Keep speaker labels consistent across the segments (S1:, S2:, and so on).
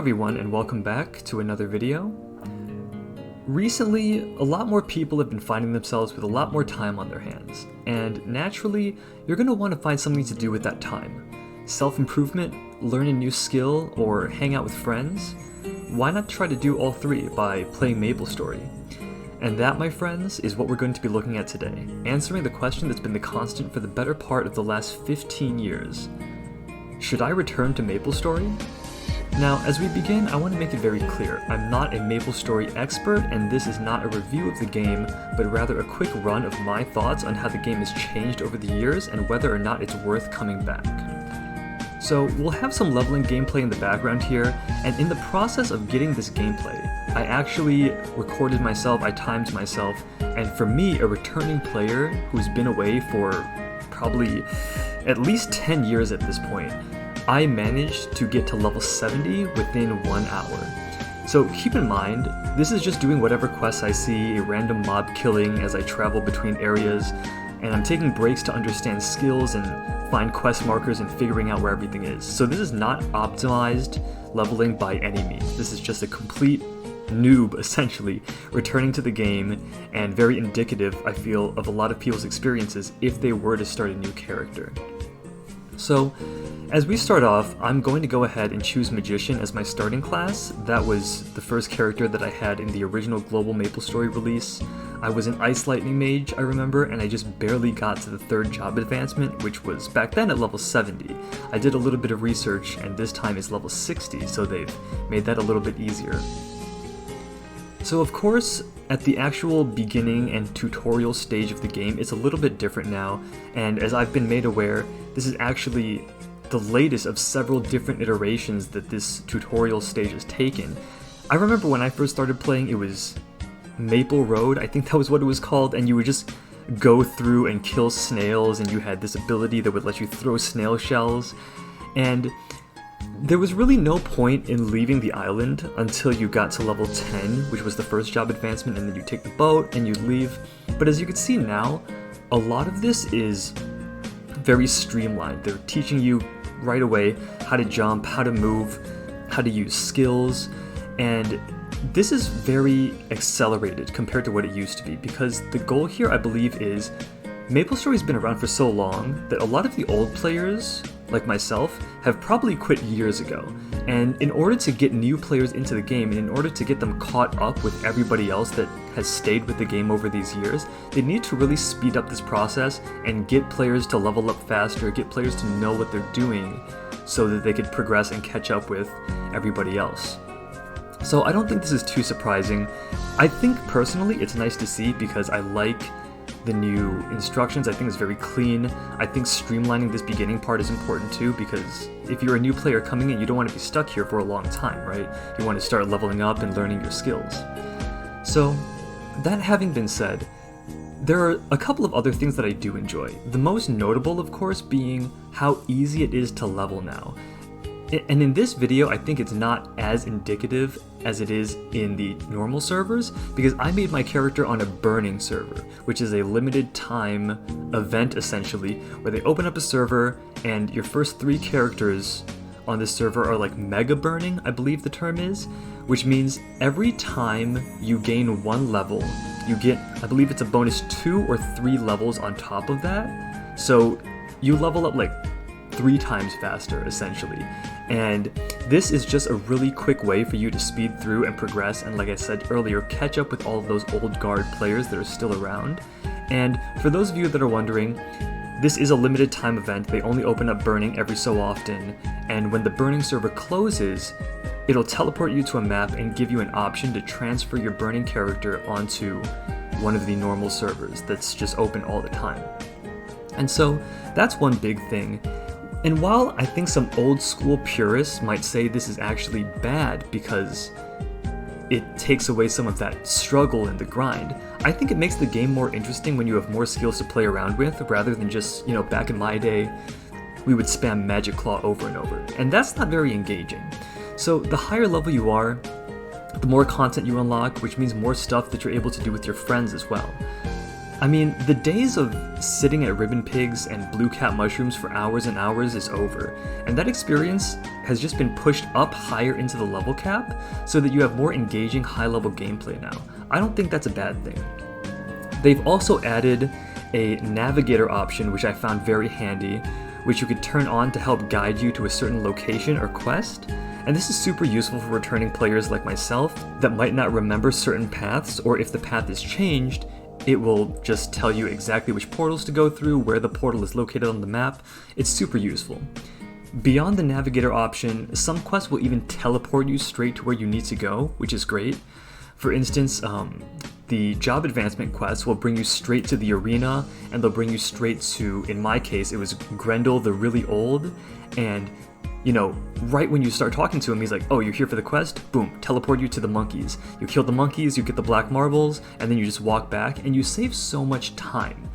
S1: everyone, and welcome back to another video. Recently, a lot more people have been finding themselves with a lot more time on their hands, and naturally, you're going to want to find something to do with that time. Self-improvement, learn a new skill, or hang out with friends? Why not try to do all three by playing Maplestory? And that, my friends, is what we're going to be looking at today, answering the question that's been the constant for the better part of the last 15 years. Should I return to Maplestory? Now, as we begin, I want to make it very clear, I'm not a Maplestory expert, and this is not a review of the game, but rather a quick run of my thoughts on how the game has changed over the years and whether or not it's worth coming back. So, we'll have some leveling gameplay in the background here, and in the process of getting this gameplay, I actually recorded myself, I timed myself, and for me, a returning player who's been away for probably at least 10 years at this point, I managed to get to level 70 within 1 hour. So keep in mind, this is just doing whatever quests I see, a random mob killing as I travel between areas, and I'm taking breaks to understand skills and find quest markers and figuring out where everything is. So this is not optimized leveling by any means. This is just a complete noob, essentially, returning to the game, and very indicative, I feel, of a lot of people's experiences if they were to start a new character. So, as we start off, I'm going to go ahead and choose Magician as my starting class. That was the first character that I had in the original Global Maplestory release. I was an Ice Lightning Mage, I remember, and I just barely got to the 3rd job advancement, which was back then at level 70. I did a little bit of research, and this time is level 60, so they've made that a little bit easier. So of course, at the actual beginning and tutorial stage of the game, it's a little bit different now, and as I've been made aware, this is actually the latest of several different iterations that this tutorial stage has taken. I remember when I first started playing, it was Maple Road, I think that was what it was called, and you would just go through and kill snails, and you had this ability that would let you throw snail shells, and there was really no point in leaving the island until you got to level 10, which was the first job advancement, and then you take the boat and you leave. But as you can see now, a lot of this is very streamlined. They're teaching you right away how to jump, how to move, how to use skills, and this is very accelerated compared to what it used to be, because the goal here, I believe, is Maplestory's been around for so long that a lot of the old players, like myself, have probably quit years ago. And in order to get new players into the game, and in order to get them caught up with everybody else that has stayed with the game over these years, they need to really speed up this process and get players to level up faster, get players to know what they're doing so that they could progress and catch up with everybody else. So I don't think this is too surprising. I think personally it's nice to see because I like the new instructions. I think it's very clean. I think streamlining this beginning part is important too, because if you're a new player coming in, you don't want to be stuck here for a long time, right? You want to start leveling up and learning your skills. So, that having been said, there are a couple of other things that I do enjoy. The most notable, of course, being how easy it is to level now. And in this video, I think it's not as indicative as it is in the normal servers, because I made my character on a burning server, which is a limited time event essentially, where they open up a server and your first 3 characters on this server are like mega burning, I believe the term is, which means every time you gain 1 level, you get, I believe it's a bonus 2 or 3 levels on top of that. So you level up like 3 times faster, essentially. And this is just a really quick way for you to speed through and progress, and like I said earlier, catch up with all of those old guard players that are still around. And for those of you that are wondering, this is a limited time event. They only open up burning every so often, and when the burning server closes, it'll teleport you to a map and give you an option to transfer your burning character onto one of the normal servers that's just open all the time. And so that's one big thing. And while I think some old school purists might say this is actually bad because it takes away some of that struggle and the grind, I think it makes the game more interesting when you have more skills to play around with, rather than just, back in my day, we would spam Magic Claw over and over. And that's not very engaging. So the higher level you are, the more content you unlock, which means more stuff that you're able to do with your friends as well. I mean, the days of sitting at ribbon pigs and blue cat mushrooms for hours and hours is over, and that experience has just been pushed up higher into the level cap so that you have more engaging high-level gameplay now. I don't think that's a bad thing. They've also added a navigator option, which I found very handy, which you could turn on to help guide you to a certain location or quest. And this is super useful for returning players like myself that might not remember certain paths, or if the path is changed, it will just tell you exactly which portals to go through, where the portal is located on the map. It's super useful. Beyond the navigator option, some quests will even teleport you straight to where you need to go, which is great. For instance, the job advancement quests will bring you straight to the arena, and they'll bring you straight to, in my case, it was Grendel the Really Old, and you know, right when you start talking to him, he's like, oh, you're here for the quest? Boom, teleport you to the monkeys. You kill the monkeys, you get the black marbles, and then you just walk back, and you save so much time.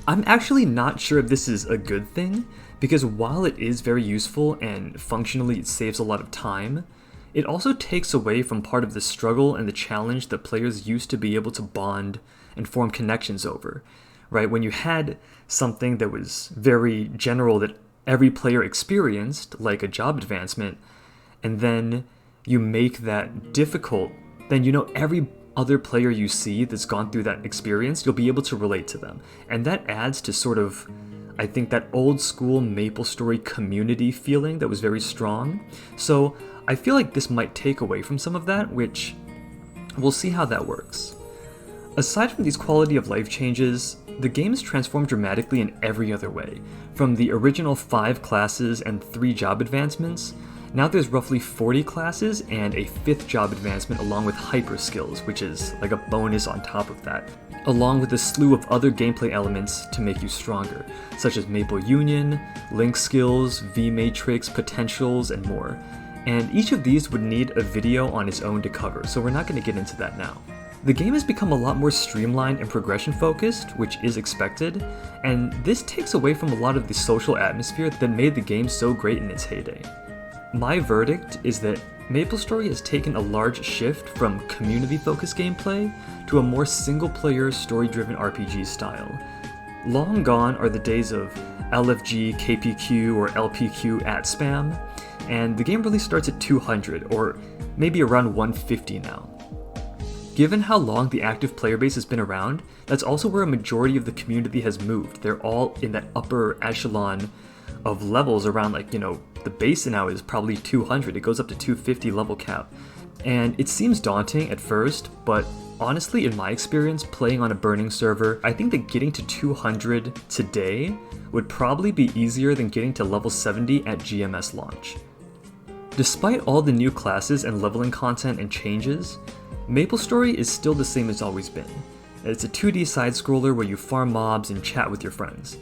S1: I'm actually not sure if this is a good thing, because while it is very useful and functionally it saves a lot of time, it also takes away from part of the struggle and the challenge that players used to be able to bond and form connections over, right? When you had something that was very general that every player experienced, like a job advancement, and then you make that difficult, then you know every other player you see that's gone through that experience, you'll be able to relate to them. And that adds to sort of, I think, that old school Maplestory community feeling that was very strong. So I feel like this might take away from some of that, which we'll see how that works. Aside from these quality of life changes, the game is transformed dramatically in every other way. From the original 5 classes and 3 job advancements, now there's roughly 40 classes and a 5th job advancement along with hyper skills, which is like a bonus on top of that, along with a slew of other gameplay elements to make you stronger, such as Maple Union, Link skills, V-Matrix, potentials, and more. And each of these would need a video on its own to cover, so we're not going to get into that now. The game has become a lot more streamlined and progression focused, which is expected, and this takes away from a lot of the social atmosphere that made the game so great in its heyday. My verdict is that Maplestory has taken a large shift from community-focused gameplay to a more single-player, story-driven RPG style. Long gone are the days of LFG, KPQ, or LPQ at spam, and the game really starts at 200, or maybe around 150 now. Given how long the active player base has been around, that's also where a majority of the community has moved. They're all in that upper echelon of levels around, like, you know, the base now is probably 200, it goes up to 250 level cap. And it seems daunting at first, but honestly, in my experience, playing on a burning server, I think that getting to 200 today would probably be easier than getting to level 70 at GMS launch. Despite all the new classes and leveling content and changes, Maplestory is still the same as always been. It's a 2D side-scroller where you farm mobs and chat with your friends.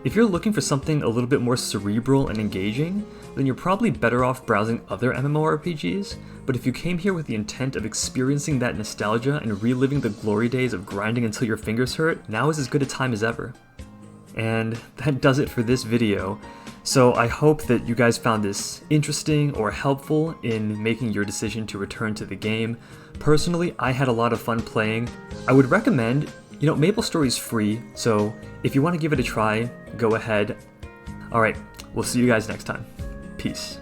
S1: If you're looking for something a little bit more cerebral and engaging, then you're probably better off browsing other MMORPGs, but if you came here with the intent of experiencing that nostalgia and reliving the glory days of grinding until your fingers hurt, now is as good a time as ever. And that does it for this video. So I hope that you guys found this interesting or helpful in making your decision to return to the game. Personally, I had a lot of fun playing. I would recommend, you know, Maplestory is free, so if you want to give it a try, go ahead. Alright, we'll see you guys next time. Peace.